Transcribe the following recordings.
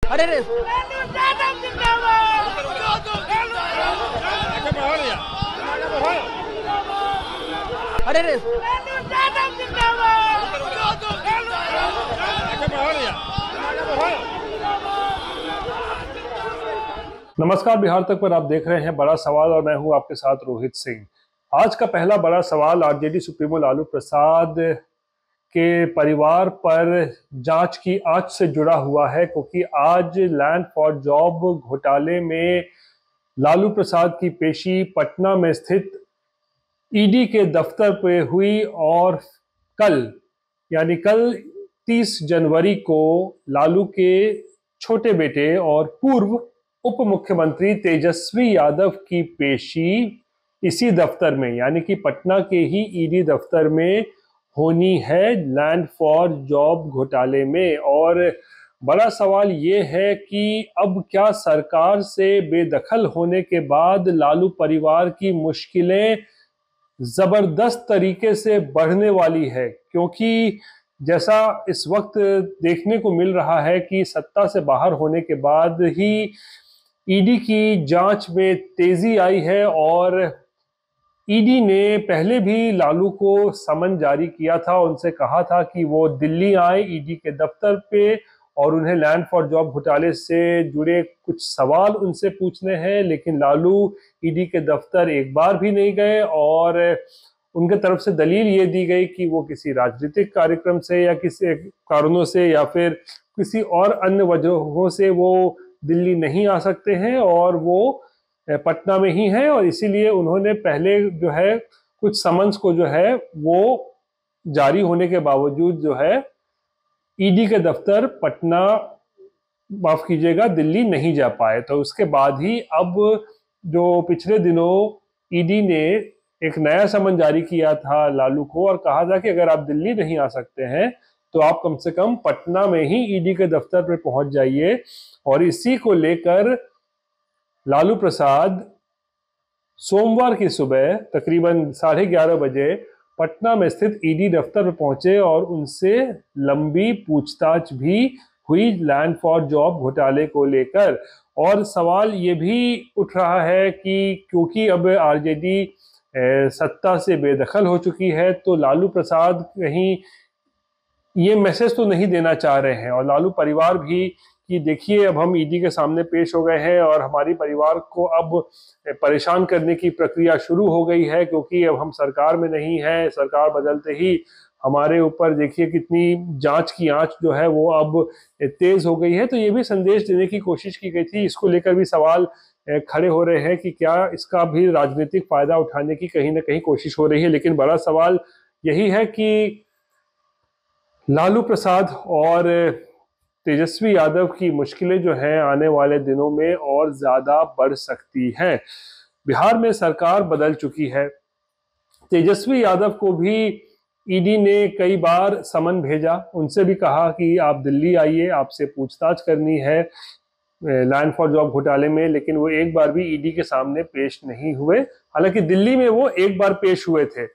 अरे रे अरे रे नमस्कार। बिहार तक पर आप देख रहे हैं बड़ा सवाल और मैं हूं आपके साथ रोहित सिंह। आज का पहला बड़ा सवाल आरजेडी सुप्रीमो लालू प्रसाद के परिवार पर जांच की आंच से जुड़ा हुआ है, क्योंकि आज लैंड फॉर जॉब घोटाले में लालू प्रसाद की पेशी पटना में स्थित ईडी के दफ्तर पे हुई और कल 30 जनवरी को लालू के छोटे बेटे और पूर्व उप मुख्यमंत्री तेजस्वी यादव की पेशी इसी दफ्तर में यानी कि पटना के ही ईडी दफ्तर में होनी है लैंड फॉर जॉब घोटाले में। और बड़ा सवाल ये है कि अब क्या सरकार से बेदखल होने के बाद लालू परिवार की मुश्किलें जबरदस्त तरीके से बढ़ने वाली है, क्योंकि जैसा इस वक्त देखने को मिल रहा है कि सत्ता से बाहर होने के बाद ही ईडी की जांच में तेजी आई है और ईडी ने पहले भी लालू को समन जारी किया था, उनसे कहा था कि वो दिल्ली आए ईडी के दफ्तर पे और उन्हें लैंड फॉर जॉब घोटाले से जुड़े कुछ सवाल उनसे पूछने हैं। लेकिन लालू ईडी के दफ्तर एक बार भी नहीं गए और उनके तरफ से दलील ये दी गई कि वो किसी राजनीतिक कार्यक्रम से या किसी कारणों से या फिर किसी और अन्य वजहों से वो दिल्ली नहीं आ सकते हैं और वो पटना में ही है, और इसीलिए उन्होंने पहले जो है कुछ समन्स को जो है वो जारी होने के बावजूद जो है ईडी के दफ्तर पटना, माफ कीजिएगा, दिल्ली नहीं जा पाए। तो उसके बाद ही अब जो पिछले दिनों ईडी ने एक नया समन जारी किया था लालू को और कहा था कि अगर आप दिल्ली नहीं आ सकते हैं तो आप कम से कम पटना में ही ईडी के दफ्तर पर पहुंच जाइए। और इसी को लेकर लालू प्रसाद सोमवार की सुबह तकरीबन 11:30 बजे पटना में स्थित ईडी दफ्तर पर पहुंचे और उनसे लंबी पूछताछ भी हुई लैंड फॉर जॉब घोटाले को लेकर। और सवाल ये भी उठ रहा है कि क्योंकि अब आरजेडी सत्ता से बेदखल हो चुकी है तो लालू प्रसाद कहीं ये मैसेज तो नहीं देना चाह रहे हैं और लालू परिवार भी कि देखिए अब हम ईडी के सामने पेश हो गए हैं और हमारी परिवार को अब परेशान करने की प्रक्रिया शुरू हो गई है, क्योंकि अब हम सरकार में नहीं है, सरकार बदलते ही हमारे ऊपर देखिए कितनी जांच की आंच जो है वो अब तेज हो गई है। तो ये भी संदेश देने की कोशिश की गई थी। इसको लेकर भी सवाल खड़े हो रहे हैं कि क्या इसका भी राजनीतिक फायदा उठाने की कहीं ना कहीं कोशिश हो रही है। लेकिन बड़ा सवाल यही है कि लालू प्रसाद और तेजस्वी यादव की मुश्किलें जो हैं आने वाले दिनों में और ज्यादा बढ़ सकती हैं। बिहार में सरकार बदल चुकी है। तेजस्वी यादव को भी ईडी ने कई बार समन भेजा, उनसे भी कहा कि आप दिल्ली आइए, आपसे पूछताछ करनी है लैंड फॉर जॉब घोटाले में, लेकिन वो एक बार भी ईडी के सामने पेश नहीं हुए। हालांकि दिल्ली में वो एक बार पेश हुए थे,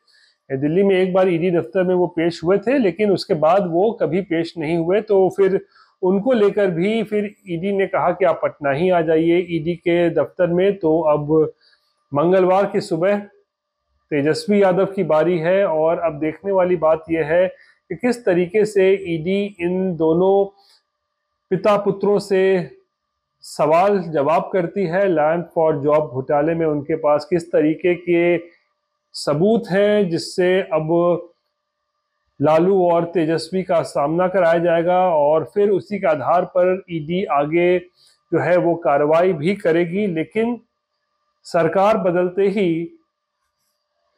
दिल्ली में एक बार ईडी दफ्तर में वो पेश हुए थे, लेकिन उसके बाद वो कभी पेश नहीं हुए। तो फिर उनको लेकर भी फिर ईडी ने कहा कि आप पटना ही आ जाइए ईडी के दफ्तर में। तो अब मंगलवार की सुबह तेजस्वी यादव की बारी है और अब देखने वाली बात यह है कि किस तरीके से ईडी इन दोनों पिता पुत्रों से सवाल जवाब करती है लैंड फॉर जॉब घोटाले में। उनके पास किस तरीके के सबूत हैं जिससे अब लालू और तेजस्वी का सामना कराया जाएगा और फिर उसी के आधार पर ईडी आगे जो है वो कार्रवाई भी करेगी। लेकिन सरकार बदलते ही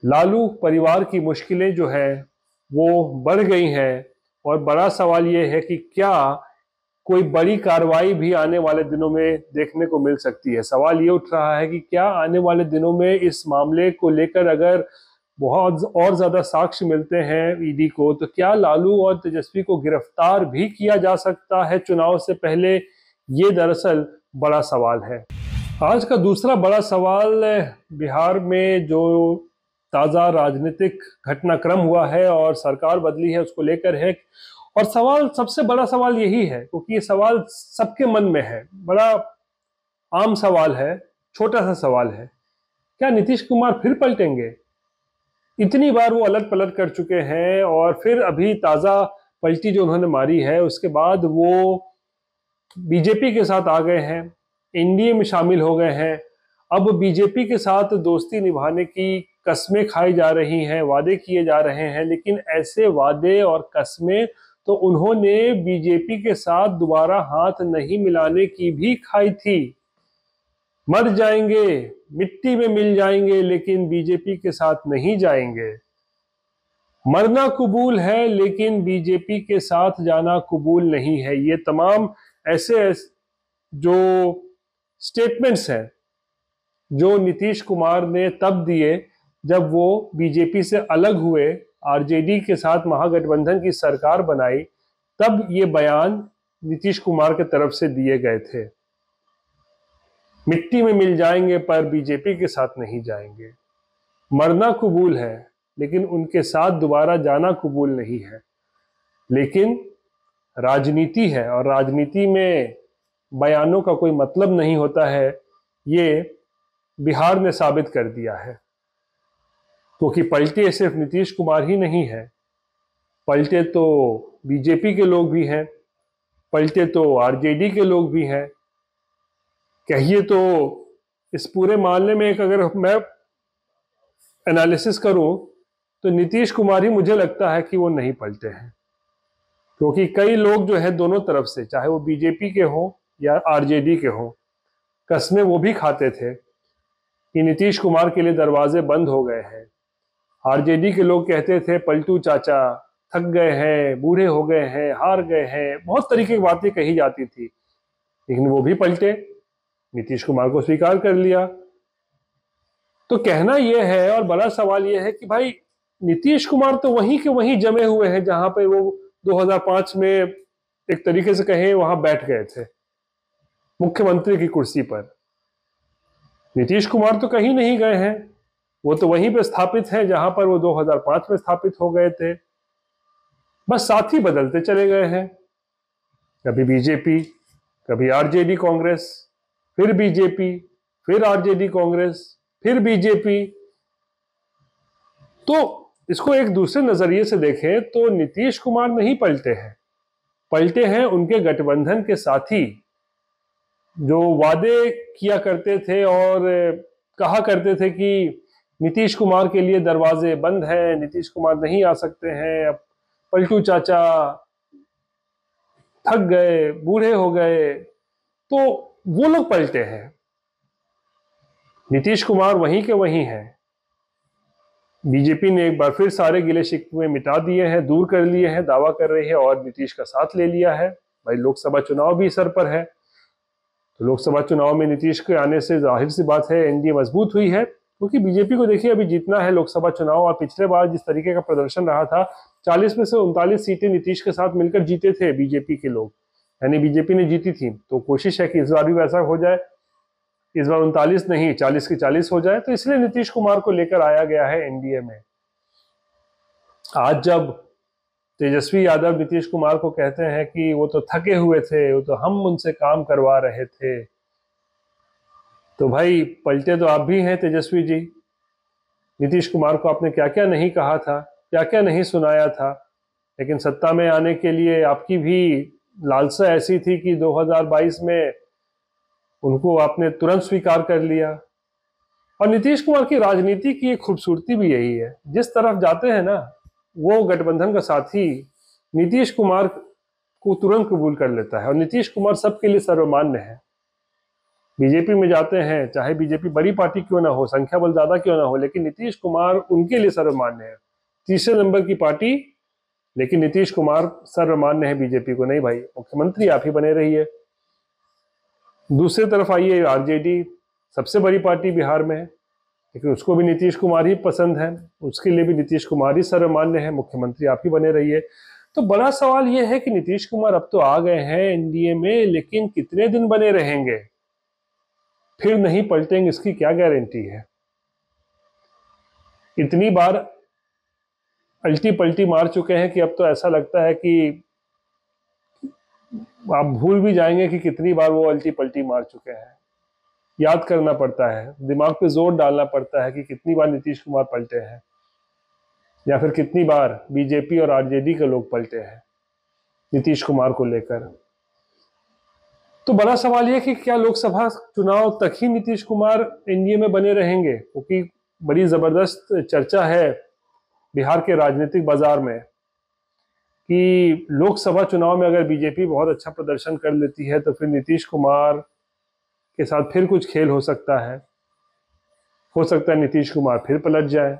लालू परिवार की मुश्किलें जो है वो बढ़ गई हैं और बड़ा सवाल ये है कि क्या कोई बड़ी कार्रवाई भी आने वाले दिनों में देखने को मिल सकती है। सवाल ये उठ रहा है कि क्या आने वाले दिनों में इस मामले को लेकर अगर बहुत और ज्यादा साक्ष्य मिलते हैं ईडी को तो क्या लालू और तेजस्वी को गिरफ्तार भी किया जा सकता है चुनाव से पहले, ये दरअसल बड़ा सवाल है। आज का दूसरा बड़ा सवाल बिहार में जो ताज़ा राजनीतिक घटनाक्रम हुआ है और सरकार बदली है उसको लेकर है। और सवाल, सबसे बड़ा सवाल यही है, क्योंकि ये सवाल सबके मन में है, बड़ा आम सवाल है, छोटा सा सवाल है, क्या नीतीश कुमार फिर पलटेंगे? इतनी बार वो अलट पलट कर चुके हैं, और फिर अभी ताजा पलटी जो उन्होंने मारी है उसके बाद वो बीजेपी के साथ आ गए हैं, एनडीए में शामिल हो गए हैं। अब बीजेपी के साथ दोस्ती निभाने की कस्में खाई जा रही हैं, वादे किए जा रहे हैं, लेकिन ऐसे वादे और कस्में तो उन्होंने बीजेपी के साथ दोबारा हाथ नहीं मिलाने की भी खाई थी। मर जाएंगे, मिट्टी में मिल जाएंगे, लेकिन बीजेपी के साथ नहीं जाएंगे। मरना कबूल है, लेकिन बीजेपी के साथ जाना कबूल नहीं है। ये तमाम ऐसे जो स्टेटमेंट्स हैं जो नीतीश कुमार ने तब दिए जब वो बीजेपी से अलग हुए, आरजेडी के साथ महागठबंधन की सरकार बनाई, तब ये बयान नीतीश कुमार की तरफ से दिए गए थे। मिट्टी में मिल जाएंगे पर बीजेपी के साथ नहीं जाएंगे। मरना कबूल है, लेकिन उनके साथ दोबारा जाना कबूल नहीं है। लेकिन राजनीति है, और राजनीति में बयानों का कोई मतलब नहीं होता है, ये बिहार ने साबित कर दिया है। क्योंकि पलटे सिर्फ नीतीश कुमार ही नहीं है, पलटे तो बीजेपी के लोग भी हैं, पलटे तो आरजेडी के लोग भी हैं। कहिए तो इस पूरे मामले में एक अगर मैं एनालिसिस करूं तो नीतीश कुमार ही मुझे लगता है कि वो नहीं पलटे हैं। क्योंकि कई लोग जो है दोनों तरफ से, चाहे वो बीजेपी के हों या आरजेडी के हों, कस्में वो भी खाते थे कि नीतीश कुमार के लिए दरवाजे बंद हो गए हैं। आरजेडी के लोग कहते थे पलटू चाचा थक गए हैं, बूढ़े हो गए हैं, हार गए हैं, बहुत तरीके की बातें कही जाती थी, लेकिन वो भी पलटे, नीतीश कुमार को स्वीकार कर लिया। तो कहना यह है, और बड़ा सवाल यह है कि भाई नीतीश कुमार तो वहीं के वहीं जमे हुए हैं जहां पे वो 2005 में एक तरीके से कहें वहां बैठ गए थे, मुख्यमंत्री की कुर्सी पर। नीतीश कुमार तो कहीं नहीं गए हैं, वो तो वहीं पे स्थापित हैं जहां पर वो 2005 में स्थापित हो गए थे। बस साथी बदलते चले गए हैं, कभी बीजेपी, कभी आरजेडी कांग्रेस, फिर बीजेपी, फिर आरजेडी कांग्रेस, फिर बीजेपी। तो इसको एक दूसरे नजरिए से देखें तो नीतीश कुमार नहीं पलटे हैं, पलटे हैं उनके गठबंधन के साथी, जो वादे किया करते थे और कहा करते थे कि नीतीश कुमार के लिए दरवाजे बंद हैं, नीतीश कुमार नहीं आ सकते हैं, अब पलटू चाचा थक गए, बूढ़े हो गए, तो वो लोग पलटे हैं। नीतीश कुमार वहीं के वहीं हैं। बीजेपी ने एक बार फिर सारे गिले शिकवे मिटा दिए हैं, दूर कर लिए हैं, दावा कर रही है, और नीतीश का साथ ले लिया है। भाई लोकसभा चुनाव भी सर पर है, तो लोकसभा चुनाव में नीतीश के आने से जाहिर सी बात है एनडीए मजबूत हुई है। क्योंकि बीजेपी को देखिए अभी जीतना है लोकसभा चुनाव, और पिछले बार जिस तरीके का प्रदर्शन रहा था, 40 में से 39 सीटें नीतीश के साथ मिलकर जीते थे बीजेपी के लोग, यानी बीजेपी ने जीती थी। तो कोशिश है कि इस बार भी वैसा हो जाए, इस बार 39 नहीं 40 की 40 हो जाए। तो इसलिए नीतीश कुमार को लेकर आया गया है एनडीए में। आज जब तेजस्वी यादव नीतीश कुमार को कहते हैं कि वो तो थके हुए थे, वो तो हम उनसे काम करवा रहे थे, तो भाई पलटे तो आप भी हैं तेजस्वी जी। नीतीश कुमार को आपने क्या क्या नहीं कहा था, क्या क्या नहीं सुनाया था, लेकिन सत्ता में आने के लिए आपकी भी लालसा ऐसी थी कि 2022 में उनको आपने तुरंत स्वीकार कर लिया। और नीतीश कुमार की राजनीति की एक खूबसूरती भी यही है, जिस तरफ जाते हैं ना वो गठबंधन का साथी नीतीश कुमार को तुरंत कबूल कर लेता है, और नीतीश कुमार सबके लिए सर्वमान्य है। बीजेपी में जाते हैं, चाहे बीजेपी बड़ी पार्टी क्यों ना हो, संख्या बल ज्यादा क्यों ना हो, लेकिन नीतीश कुमार उनके लिए सर्वमान्य है। तीसरे नंबर की पार्टी, लेकिन नीतीश कुमार सर्वमान्य है बीजेपी को। नहीं भाई, मुख्यमंत्री आप ही बने रहिए। दूसरी तरफ आइए, आरजेडी सबसे बड़ी पार्टी बिहार में है, लेकिन उसको भी नीतीश कुमार ही पसंद है, उसके लिए भी नीतीश कुमार ही सर्वमान्य है, मुख्यमंत्री आप ही बने रहिए। तो बड़ा सवाल यह है कि नीतीश कुमार अब तो आ गए हैं एनडीए में, लेकिन कितने दिन बने रहेंगे, फिर नहीं पलटेंगे, इसकी क्या गारंटी है। इतनी बार अल्टी पल्टी मार चुके हैं कि अब तो ऐसा लगता है कि आप भूल भी जाएंगे कि कितनी बार वो अल्टी पल्टी मार चुके हैं। याद करना पड़ता है, दिमाग पे जोर डालना पड़ता है कि कितनी बार नीतीश कुमार पलटे हैं, या फिर कितनी बार बीजेपी और आरजेडी के लोग पलटे हैं नीतीश कुमार को लेकर। तो बड़ा सवाल यह कि क्या लोकसभा चुनाव तक ही नीतीश कुमार एनडीए में बने रहेंगे, क्योंकि बड़ी जबरदस्त चर्चा है बिहार के राजनीतिक बाजार में कि लोकसभा चुनाव में अगर बीजेपी बहुत अच्छा प्रदर्शन कर लेती है तो फिर नीतीश कुमार के साथ फिर कुछ खेल हो सकता है नीतीश कुमार फिर पलट जाए।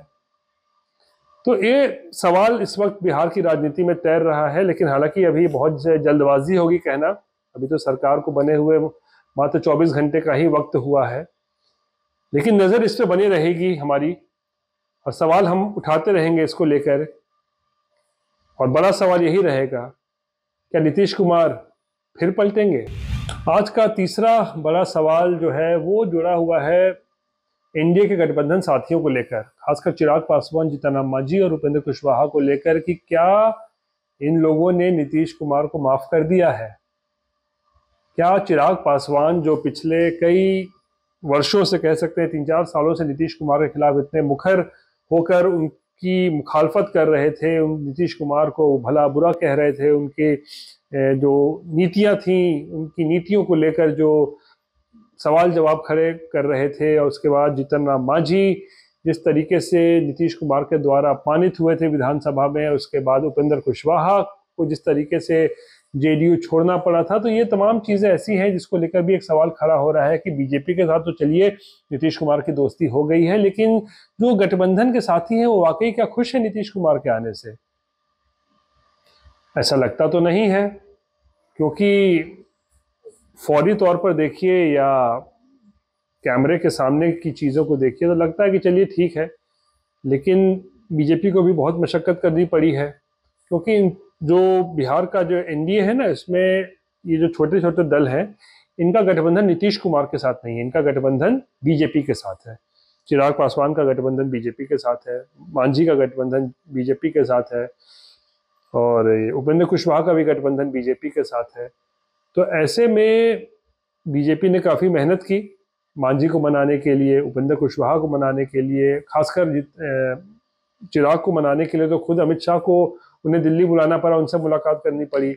तो ये सवाल इस वक्त बिहार की राजनीति में तैर रहा है, लेकिन हालांकि अभी बहुत जल्दबाजी होगी कहना, अभी तो सरकार को बने हुए मात्र 24 घंटे का ही वक्त हुआ है, लेकिन नजर इस पे बनी रहेगी हमारी और सवाल हम उठाते रहेंगे इसको लेकर। और बड़ा सवाल यही रहेगा, क्या नीतीश कुमार फिर पलटेंगे? आज का तीसरा बड़ा सवाल जो है वो जुड़ा हुआ है एनडीए के गठबंधन साथियों को लेकर, खासकर चिराग पासवान, जीतन राम मांझी और उपेंद्र कुशवाहा को लेकर कि क्या इन लोगों ने नीतीश कुमार को माफ कर दिया है। क्या चिराग पासवान जो पिछले कई वर्षों से, कह सकते हैं 3-4 सालों से नीतीश कुमार के खिलाफ इतने मुखर होकर उनकी मुखालफत कर रहे थे, नीतीश कुमार को भला बुरा कह रहे थे, उनके जो नीतियां थी उनकी नीतियों को लेकर जो सवाल जवाब खड़े कर रहे थे, और उसके बाद जीतन राम मांझी जिस तरीके से नीतीश कुमार के द्वारा अपमानित हुए थे विधानसभा में, उसके बाद उपेंद्र कुशवाहा को जिस तरीके से जेडीयू छोड़ना पड़ा था, तो ये तमाम चीजें ऐसी हैं जिसको लेकर भी एक सवाल खड़ा हो रहा है कि बीजेपी के साथ तो चलिए नीतीश कुमार की दोस्ती हो गई है, लेकिन जो गठबंधन के साथी हैं वो वाकई क्या खुश है नीतीश कुमार के आने से? ऐसा लगता तो नहीं है, क्योंकि फौरी तौर पर देखिए या कैमरे के सामने की चीज़ों को देखिए तो लगता है कि चलिए ठीक है, लेकिन बीजेपी को भी बहुत मशक्कत करनी पड़ी है, क्योंकि जो बिहार का जो एनडीए है ना, इसमें ये जो छोटे छोटे दल हैं इनका गठबंधन नीतीश कुमार के साथ नहीं है, इनका गठबंधन बीजेपी के साथ है। चिराग पासवान का गठबंधन बीजेपी के साथ है, मांझी का गठबंधन बीजेपी के साथ है, और उपेंद्र कुशवाहा का भी गठबंधन बीजेपी के साथ है। तो ऐसे में बीजेपी ने काफ़ी मेहनत की मांझी को मनाने के लिए, उपेंद्र कुशवाहा को मनाने के लिए, खासकर चिराग को मनाने के लिए तो खुद अमित शाह को उन्हें दिल्ली बुलाना पड़ा, उनसे मुलाकात करनी पड़ी।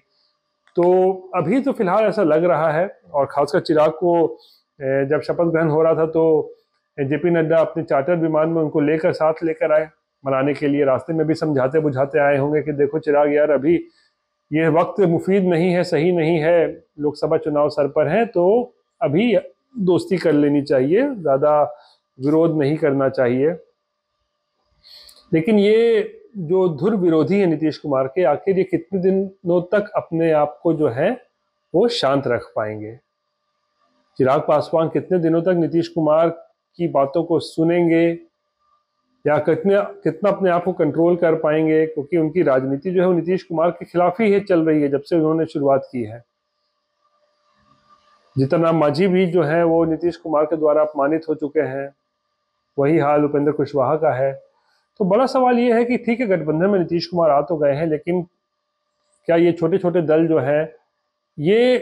तो अभी तो फिलहाल ऐसा लग रहा है, और खासकर चिराग को जब शपथ ग्रहण हो रहा था तो जेपी नड्डा अपने चार्टर विमान में उनको साथ लेकर आए मनाने के लिए, रास्ते में भी समझाते बुझाते आए होंगे कि देखो चिराग यार, अभी ये वक्त मुफीद नहीं है, सही नहीं है, लोकसभा चुनाव सर पर है, तो अभी दोस्ती कर लेनी चाहिए, ज़्यादा विरोध नहीं करना चाहिए। लेकिन ये जो धुर विरोधी है नीतीश कुमार के, आखिर ये कितने दिनों तक अपने आप को जो है वो शांत रख पाएंगे? चिराग पासवान कितने दिनों तक नीतीश कुमार की बातों को सुनेंगे, या कितना अपने आप को कंट्रोल कर पाएंगे, क्योंकि उनकी राजनीति जो है वो नीतीश कुमार के खिलाफ ही चल रही है जब से उन्होंने शुरुआत की है। जीतन राम मांझी भी जो है वो नीतीश कुमार के द्वारा अपमानित हो चुके हैं, वही हाल उपेंद्र कुशवाहा का है। तो बड़ा सवाल ये है कि ठीक है, गठबंधन में नीतीश कुमार आ तो गए हैं, लेकिन क्या ये छोटे छोटे दल जो है ये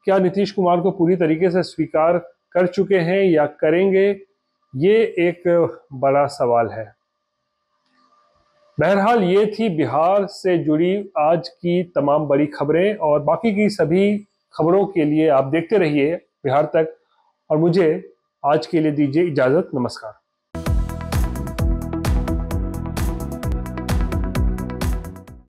क्या नीतीश कुमार को पूरी तरीके से स्वीकार कर चुके हैं या करेंगे, ये एक बड़ा सवाल है। बहरहाल ये थी बिहार से जुड़ी आज की तमाम बड़ी खबरें, और बाकी की सभी खबरों के लिए आप देखते रहिए बिहार तक, और मुझे आज के लिए दीजिए इजाजत। नमस्कार।